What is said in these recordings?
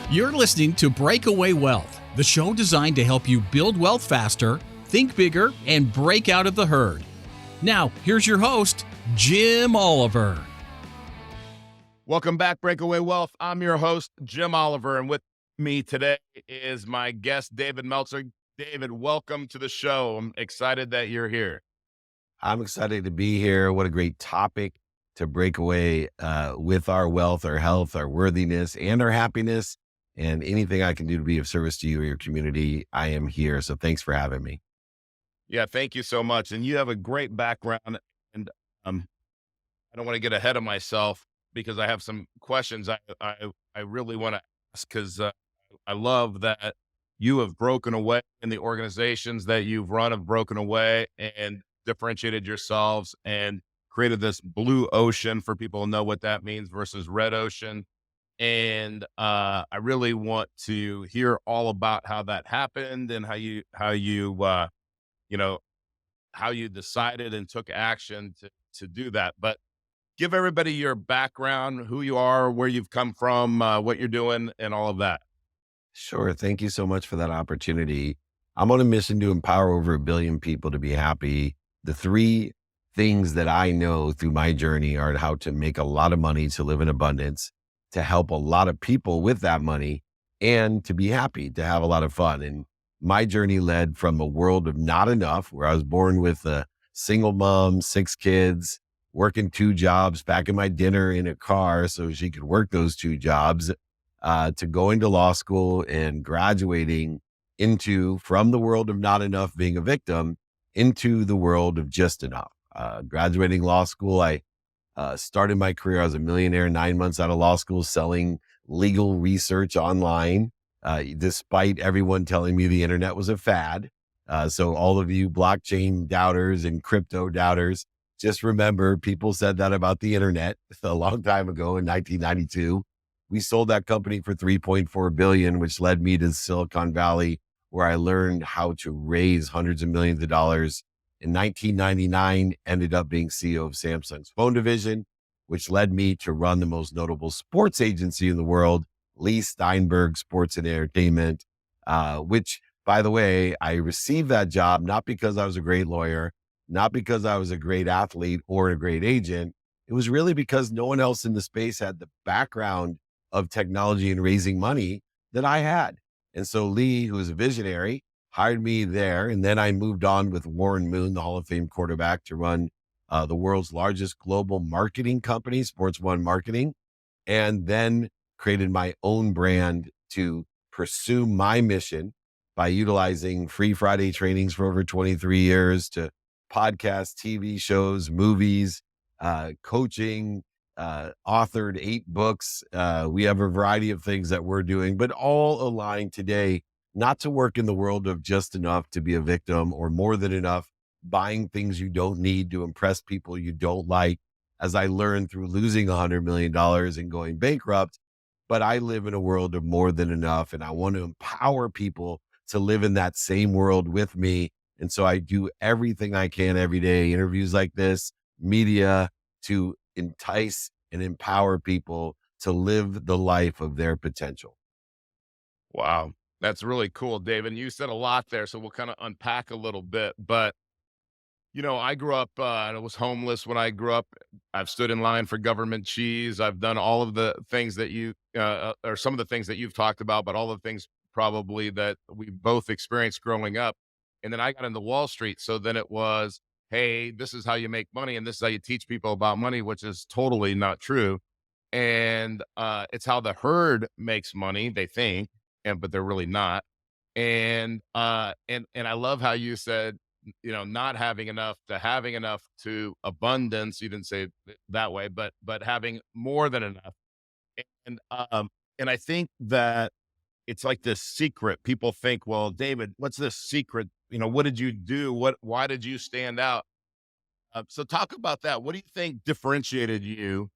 You're listening to Breakaway Wealth, the show designed to help you build wealth faster, think bigger, and break out of the herd. Now, here's your host, Jim Oliver. Welcome back, Breakaway Wealth. I'm your host, Jim Oliver, and with me today is my guest, David Meltzer. David, welcome to the show. I'm excited that you're here. I'm excited to be here. What a great topic to break away with our wealth, our health, our worthiness, and our happiness. And anything I can do to be of service to you or your community, I am here. So thanks for having me. Yeah, thank you so much. And you have a great background. And I don't want to get ahead of myself because I have some questions I really want to ask, because I love that you have broken away, and the organizations that you've run have broken away and differentiated yourselves and created this blue ocean for people to know what that means versus red ocean. And I really want to hear all about how that happened and how you decided and took action to do that. But give everybody your background, who you are, where you've come from, what you're doing, and all of that. Sure. Thank you so much for that opportunity. I'm on a mission to empower over 1 billion people to be happy. The three things that I know through my journey are how to make a lot of money, to live in abundance, to help a lot of people with that money, and to be happy, to have a lot of fun. And my journey led from a world of not enough, where I was born with a single mom, 6 kids, working 2 jobs, packing my dinner in a car so she could work those 2 jobs, to going to law school and graduating from the world of not enough, being a victim, into the world of just enough. Graduating law school, I started my career. I was a millionaire 9 months out of law school, selling legal research online, despite everyone telling me the internet was a fad. So all of you blockchain doubters and crypto doubters, just remember, people said that about the internet a long time ago in 1992. We sold that company for $3.4 billion, which led me to Silicon Valley, where I learned how to raise hundreds of millions of dollars. In 1999, ended up being CEO of Samsung's phone division, which led me to run the most notable sports agency in the world, Lee Steinberg Sports and Entertainment, which, by the way, I received that job not because I was a great lawyer, not because I was a great athlete or a great agent. It was really because no one else in the space had the background of technology and raising money that I had. And so Lee, who is a visionary, hired me there. And then I moved on with Warren Moon, the Hall of Fame quarterback, to run the world's largest global marketing company, Sports One Marketing, and then created my own brand to pursue my mission by utilizing free Friday trainings for over 23 years to podcasts, TV shows, movies, coaching, authored 8 books. We have a variety of things that we're doing, but all aligned today, not to work in the world of just enough to be a victim or more than enough, buying things you don't need to impress people you don't like, as I learned through losing $100 million and going bankrupt. But I live in a world of more than enough, and I want to empower people to live in that same world with me. And so I do everything I can every day, interviews like this, media, to entice and empower people to live the life of their potential. Wow. That's really cool, David. You said a lot there, so we'll kind of unpack a little bit. But, I grew up, I was homeless when I grew up. I've stood in line for government cheese. I've done all of the things that or some of the things that you've talked about, but all the things probably that we both experienced growing up. And then I got into Wall Street. So then it was, hey, this is how you make money, and this is how you teach people about money, which is totally not true. And it's how the herd makes money, they think, but they're really not. And I love how you said, not having enough to having enough to abundance. You didn't say it that way, but having more than enough. And I think that it's like this secret. People think, well, David, what's this secret? What did you do? Why did you stand out? So talk about that. What do you think differentiated you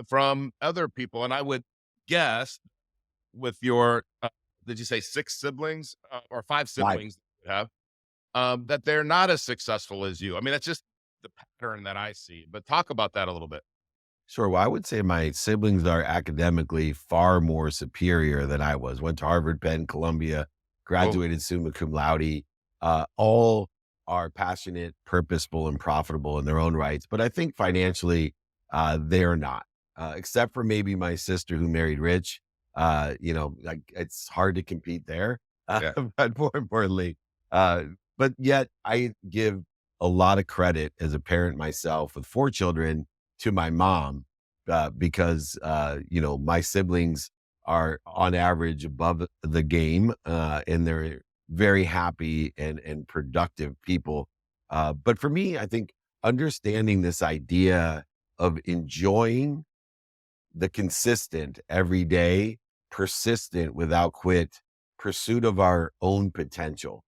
from other people? And I would guess with your, did you say 6 siblings or 5 siblings that you have, that they're not as successful as you? I mean, that's just the pattern that I see. But talk about that a little bit. Sure. Well, I would say my siblings are academically far more superior than I was. Went to Harvard, Penn, Columbia, Oh, graduated summa cum laude. All are passionate, purposeful, and profitable in their own rights. But I think financially, they're not, except for maybe my sister who married rich. Like it's hard to compete there. yeah. But more importantly, uh, but yet I give a lot of credit as a parent myself with four children to my mom, because my siblings are on average above the game, and they're very happy and productive people. But for me, I think understanding this idea of enjoying the consistent every day, persistent without quit pursuit of our own potential.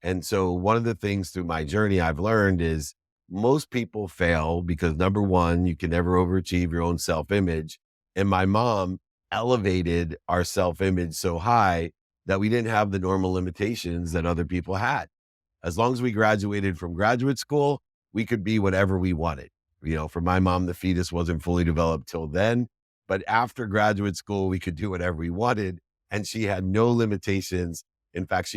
And so one of the things through my journey I've learned is most people fail because number one, you can never overachieve your own self image. And my mom elevated our self image so high that we didn't have the normal limitations that other people had. As long as we graduated from graduate school, we could be whatever we wanted. For my mom, the fetus wasn't fully developed till then. But after graduate school, we could do whatever we wanted. And she had no limitations. In fact,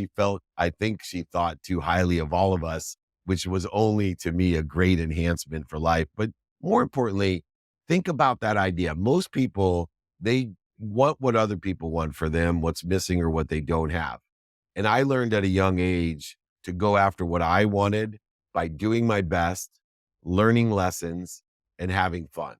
I think she thought too highly of all of us, which was only to me a great enhancement for life. But more importantly, think about that idea. Most people, they want what other people want for them, what's missing or what they don't have. And I learned at a young age to go after what I wanted by doing my best, learning lessons, and having fun.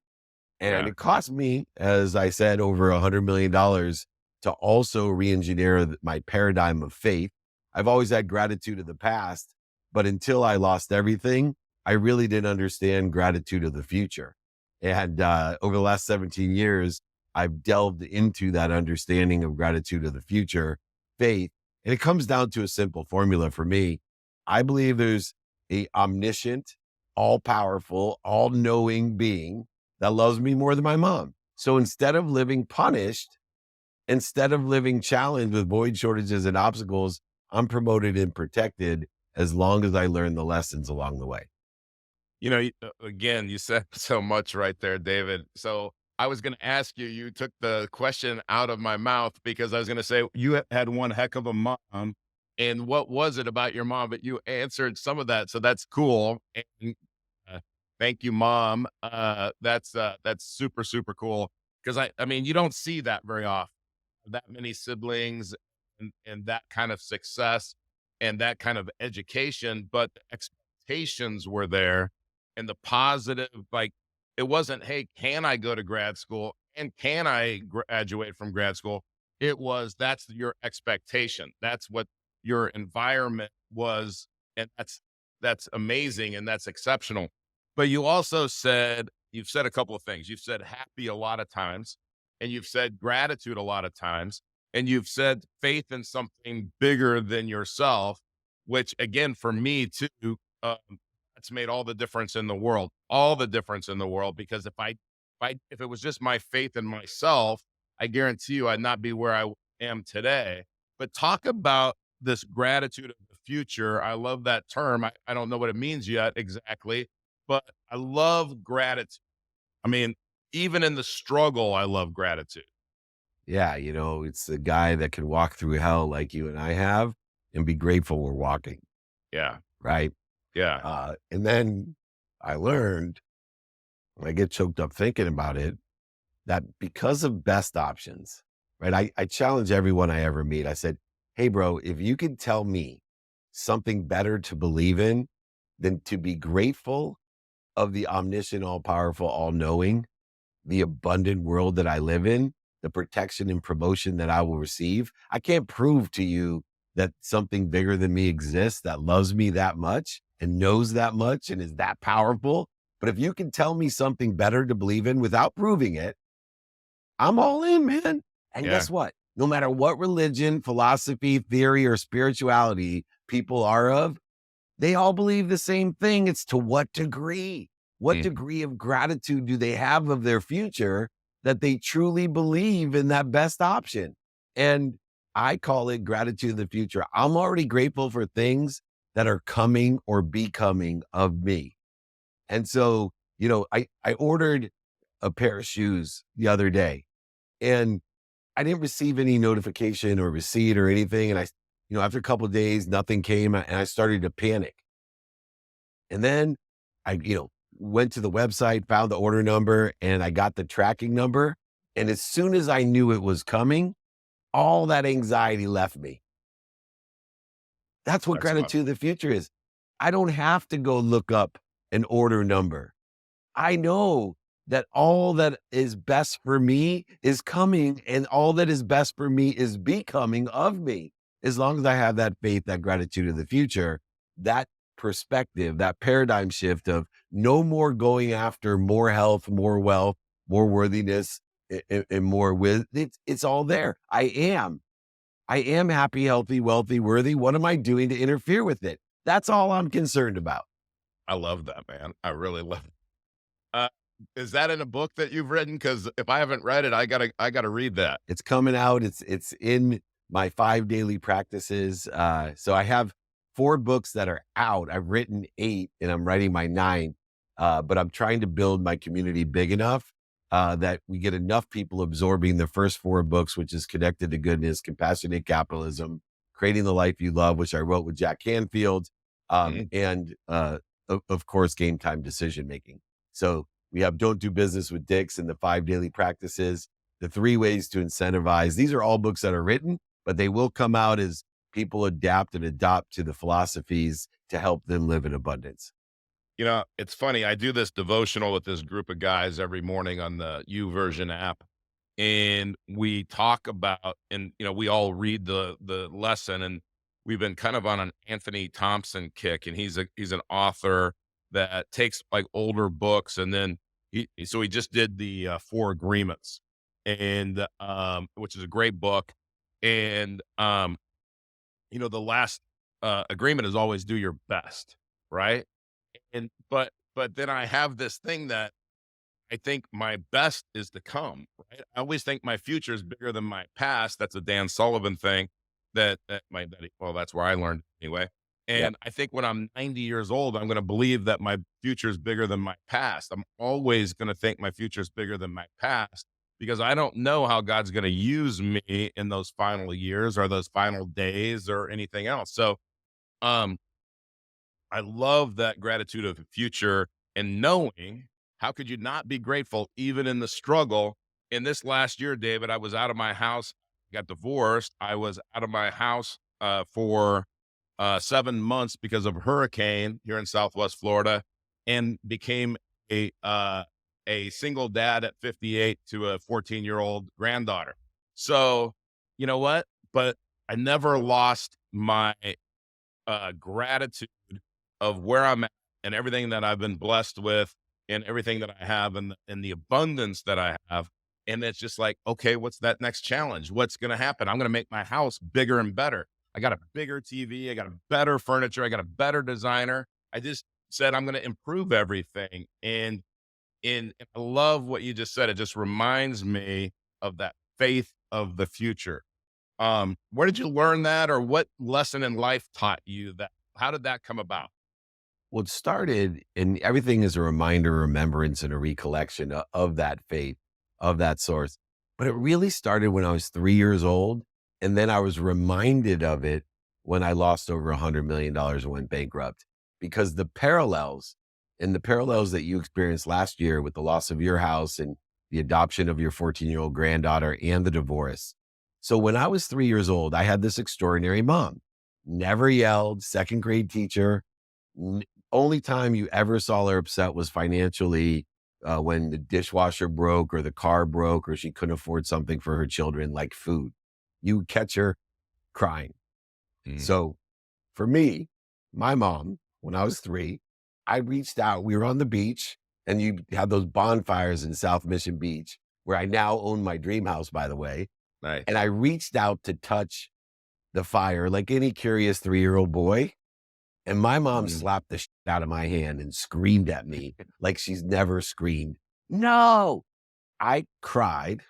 And Yeah. it cost me, as I said, over $100 million to also re-engineer my paradigm of faith. I've always had gratitude of the past, but until I lost everything, I really didn't understand gratitude of the future. And over the last 17 years, I've delved into that understanding of gratitude of the future, faith, and it comes down to a simple formula for me. I believe there's a omniscient, all powerful, all knowing being that loves me more than my mom. So instead of living punished, instead of living challenged with void shortages and obstacles, I'm promoted and protected as long as I learn the lessons along the way. Again, you said so much right there, David. So I was going to ask you, you took the question out of my mouth because I was going to say you had one heck of a mom. And what was it about your mom? But you answered some of that. So that's cool. And uh, thank you, mom. That's super, super cool. Because I mean, you don't see that very often, that many siblings and that kind of success and that kind of education, but the expectations were there and the positive, like it wasn't, hey, can I go to grad school and can I graduate from grad school? It was that's your expectation. That's what your environment was, and that's amazing and that's exceptional. But you've said a couple of things. You've said happy a lot of times, and you've said gratitude a lot of times, and you've said faith in something bigger than yourself, which again, for me too, um, that's made all the difference in the world, all the difference in the world. Because if it was just my faith in myself, I guarantee you I'd not be where I am today. But talk about this gratitude of the future. I love that term. I don't know what it means yet exactly, but I love gratitude. I mean, even in the struggle, I love gratitude. Yeah, it's the guy that can walk through hell like you and I have and be grateful we're walking, Yeah. right? Yeah. And then I learned, when I get choked up thinking about it, that because of best options, right? I challenge everyone I ever meet. I said, hey, bro, if you could tell me something better to believe in than to be grateful of the omniscient, all powerful, all knowing, the abundant world that I live in, the protection and promotion that I will receive. I can't prove to you that something bigger than me exists that loves me that much and knows that much and is that powerful. But if you can tell me something better to believe in without proving it, I'm all in, man. And Yeah. guess what? No matter what religion, philosophy, theory, or spirituality people are of, they all believe the same thing. It's to what degree? What Mm. degree of gratitude do they have of their future that they truly believe in that best option? And I call it gratitude of the future. I'm already grateful for things that are coming or becoming of me. And so, I ordered a pair of shoes the other day, and I didn't receive any notification or receipt or anything. And after a couple of days, nothing came, and I started to panic. And then I, went to the website, found the order number, and I got the tracking number. And as soon as I knew it was coming, all that anxiety left me. That's what That's gratitude of the future is. I don't have to go look up an order number. I know that all that is best for me is coming, and all that is best for me is becoming of me. As long as I have that faith, that gratitude of the future, that perspective, that paradigm shift of no more going after more health, more wealth, more worthiness, and more it's all there. I am happy, healthy, wealthy, worthy. What am I doing to interfere with it? That's all I'm concerned about. I love that, man. I really love it. Uh, is that in a book that you've written? Because if I haven't read it, I gotta read that. It's coming out. It's in my 5 daily practices. So I have 4 books that are out. I've written 8 and I'm writing my 9. But I'm trying to build my community big enough that we get enough people absorbing the first 4 books, which is Connected to Goodness, Compassionate Capitalism, Creating the Life You Love, which I wrote with Jack Canfield, and of course, Game Time Decision Making. So we have Don't Do Business with Dicks and the 5 daily practices, the 3 ways to incentivize. These are all books that are written, but they will come out as people adapt and adopt to the philosophies to help them live in abundance. It's funny. I do this devotional with this group of guys every morning on the YouVersion app, and we talk about, and we all read the lesson, and we've been kind of on an Anthony Thompson kick, and he's an author that takes like older books, and then he just did the 4 Agreements, and which is a great book, and the last agreement is always do your best, right? And but then I have this thing that I think my best is to come, right? I always think my future is bigger than my past. That's a Dan Sullivan thing well, that's where I learned anyway. Yep. And I think when I'm 90 years old, I'm going to believe that my future is bigger than my past. I'm always going to think my future is bigger than my past because I don't know how God's going to use me in those final years or those final days or anything else. So, I love that gratitude of the future and knowing how could you not be grateful even in the struggle. In this last year, David, I was out of my house, got divorced. I was out of my house for 7 months because of a hurricane here in Southwest Florida, and became a single dad at 58 to a 14-year-old granddaughter. So, you know what? But I never lost my gratitude of where I'm at and everything that I've been blessed with and everything that I have and the abundance that I have. And it's just like, okay, what's that next challenge? What's going to happen? I'm going to make my house bigger and better. I got a bigger TV. I got a better furniture. I got a better designer. I just said, I'm going to improve everything. And I love what you just said. It just reminds me of that faith of the future. Where did you learn that, or what lesson in life taught you that? How did that come about? Well, it started, and everything is a reminder, remembrance, and a recollection of that faith, of that source. But it really started when I was 3 years old. And then I was reminded of it when I lost over $100 million and went bankrupt, because the parallels that you experienced last year with the loss of your house and the adoption of your 14-year-old granddaughter and the divorce. So when I was 3 years old, I had this extraordinary mom, never yelled, second grade teacher. Only time you ever saw her upset was financially, when the dishwasher broke or the car broke or she couldn't afford something for her children, like food. You would catch her crying. So for me, my mom, when I was 3, I reached out. We were on the beach, and you have those bonfires in South Mission Beach, where I now own my dream house, by the way. Nice. And I reached out to touch the fire like any curious 3-year-old boy. And my mom slapped the shit out of my hand and screamed at me like she's never screamed. No, I cried.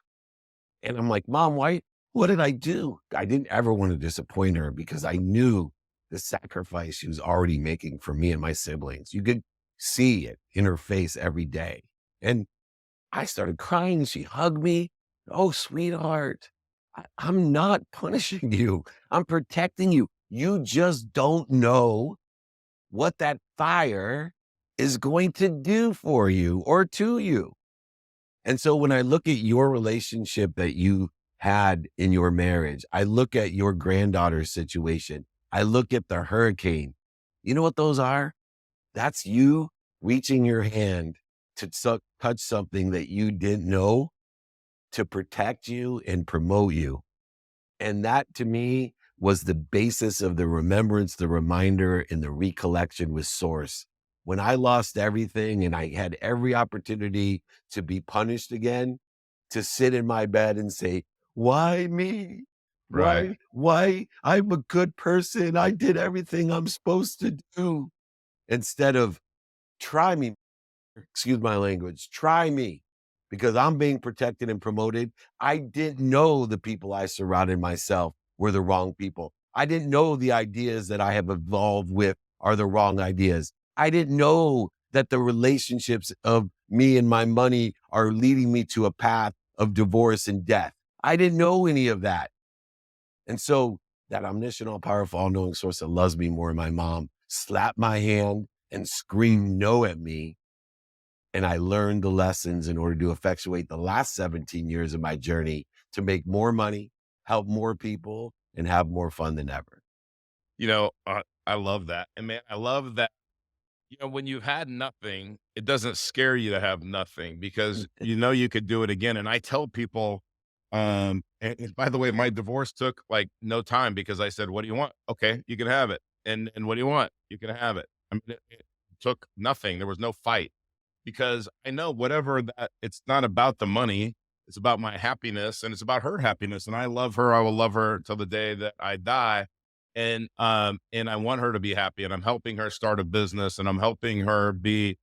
And I'm like, Mom, what did I do? I didn't ever want to disappoint her because I knew the sacrifice she was already making for me and my siblings. You could see it in her face every day. And I started crying. She hugged me. Oh, sweetheart, I'm not punishing you. I'm protecting you. You just don't know what that fire is going to do for you or to you. And so when I look at your relationship that you had in your marriage, I look at your granddaughter's situation, I look at the hurricane. You know what those are? That's you reaching your hand to touch something that you didn't know to protect you and promote you. And that to me was the basis of the remembrance, the reminder, and the recollection with Source. When I lost everything and I had every opportunity to be punished again, to sit in my bed and say, why me? Right. Why? I'm a good person. I did everything I'm supposed to do. Instead of try me, excuse my language, try me because I'm being protected and promoted. I didn't know the people I surrounded myself were the wrong people. I didn't know the ideas that I have evolved with are the wrong ideas. I didn't know that the relationships of me and my money are leading me to a path of divorce and death. I didn't know any of that. And so that omniscient, all powerful, all knowing source that loves me more than my mom slapped my hand and screamed no at me. And I learned the lessons in order to effectuate the last 17 years of my journey to make more money, help more people, and have more fun than ever. I love that. And man, I love that, when you've had nothing, it doesn't scare you to have nothing because you could do it again. And I tell people, and by the way, my divorce took like no time because I said, what do you want? Okay, you can have it. And what do you want? You can have it. I mean, it took nothing. There was no fight because I know whatever that it's not about the money. It's about my happiness and it's about her happiness. And I love her. I will love her till the day that I die. And I want her to be happy and I'm helping her start a business and I'm helping her be,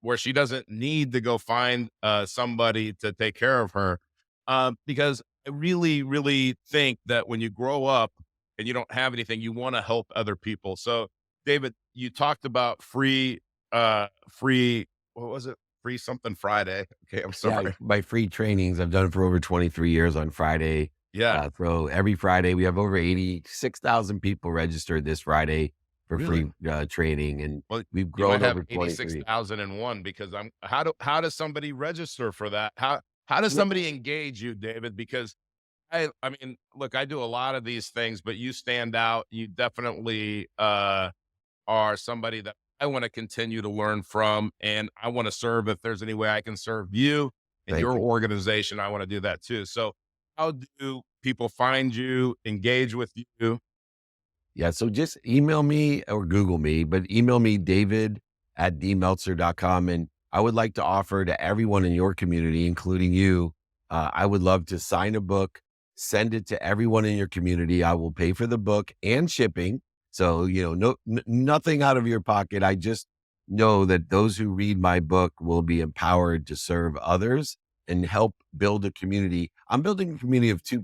where she doesn't need to go find, somebody to take care of her. Because I really, really think that when you grow up and you don't have anything, you want to help other people. So David, you talked about free, what was it? Free something Friday. Okay. I'm Yeah, sorry. my free trainings, I've done it for over 23 years on Friday. Yeah. So every Friday, we have over 86,000 people registered this Friday for Really? free training. And Well, we've you might grown have over 23. 86,001 because how does somebody register for that? How does somebody engage you, David? Because I mean, look, I do a lot of these things, but you stand out. You definitely are somebody that I want to continue to learn from and I want to serve if there's any way I can serve you and Thank your you. organization. I want to do that too. So how do people find you, engage with you? Yeah, so just email me or Google me, but email me david@dmeltzer.com. And I would like to offer to everyone in your community, including you, I would love to sign a book, send it to everyone in your community. I will pay for the book and shipping. So, nothing out of your pocket. I just know that those who read my book will be empowered to serve others and help build a community. I'm building a community of two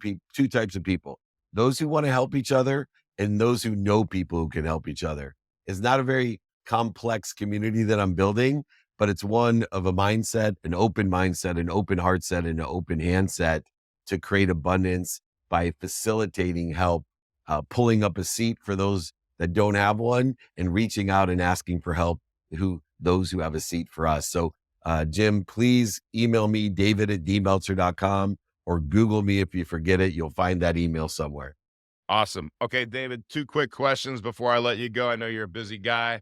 types of people, those who want to help each other and those who know people who can help each other. It's not a very complex community that I'm building, but it's one of a mindset, an open heart set, and an open hand set to create abundance by facilitating help, pulling up a seat for those that don't have one, and reaching out and asking for help those who have a seat for us. So, Jim, please email me, david@dmeltzer.com, or Google me if you forget it. You'll find that email somewhere. Awesome. Okay, David, two quick questions before I let you go. I know you're a busy guy.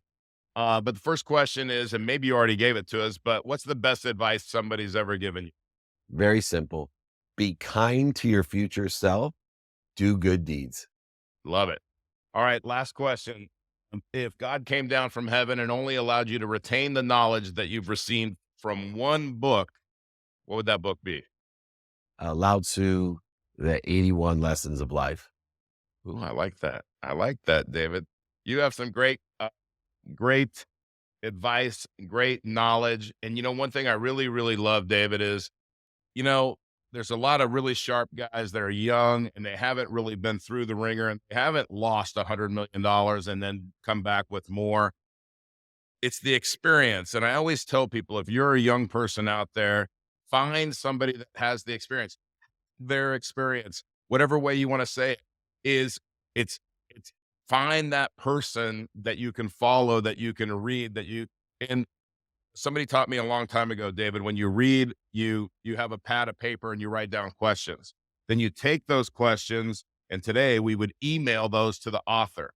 But the first question is, and maybe you already gave it to us, but what's the best advice somebody's ever given you? Very simple. Be kind to your future self. Do good deeds. Love it. All right, last question. If God came down from heaven and only allowed you to retain the knowledge that you've received from one book, what would that book be? Lao Tzu, the 81 lessons of life. Ooh, I like that. I like that, David. You have some great advice, great knowledge. And one thing I really, really love, David, is, you know, there's a lot of really sharp guys that are young and they haven't really been through the ringer and they haven't lost $100 million and then come back with more. It's the experience. And I always tell people, if you're a young person out there, Find somebody that has the experience. Their experience, whatever way you want to say it, is it's find that person that you can follow, that you can read, and somebody taught me a long time ago, David, when you read, you have a pad of paper and you write down questions. Then you take those questions, and today we would email those to the author.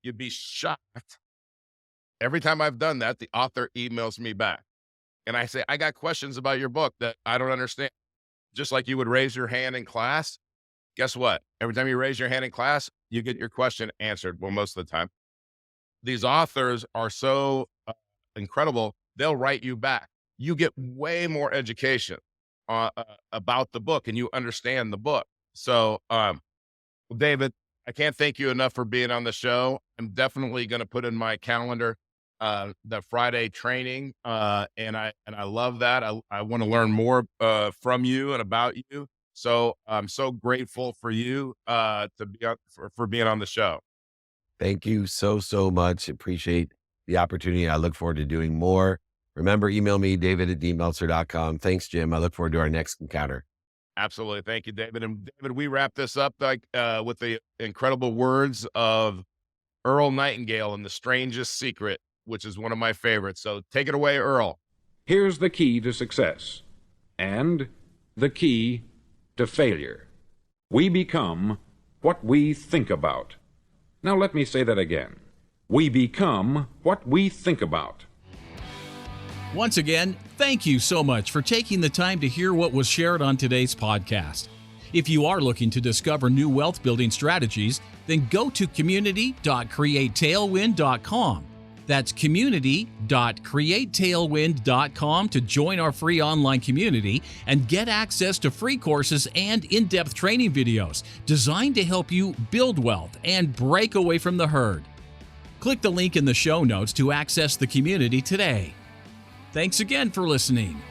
You'd be shocked. Every time I've done that, the author emails me back. And I say, I got questions about your book that I don't understand. Just like you would raise your hand in class. Guess what? Every time you raise your hand in class, you get your question answered. Well, most of the time. These authors are so incredible. They'll write you back. You get way more education about the book, and you understand the book. So, David, I can't thank you enough for being on the show. I'm definitely going to put in my calendar the Friday training, and I love that. I want to learn more from you and about you. So I'm so grateful for you to be for being on the show. Thank you so much. Appreciate the opportunity. I look forward to doing more. Remember, email me, david@dmeltzer.com. Thanks, Jim. I look forward to our next encounter. Absolutely. Thank you, David. And David, we wrap this up with the incredible words of Earl Nightingale in The Strangest Secret, which is one of my favorites. So take it away, Earl. Here's the key to success and the key to failure. We become what we think about. Now let me say that again. We become what we think about. Once again, thank you so much for taking the time to hear what was shared on today's podcast. If you are looking to discover new wealth building strategies, then go to community.createtailwind.com. That's community.createtailwind.com to join our free online community and get access to free courses and in-depth training videos designed to help you build wealth and break away from the herd. Click the link in the show notes to access the community today. Thanks again for listening.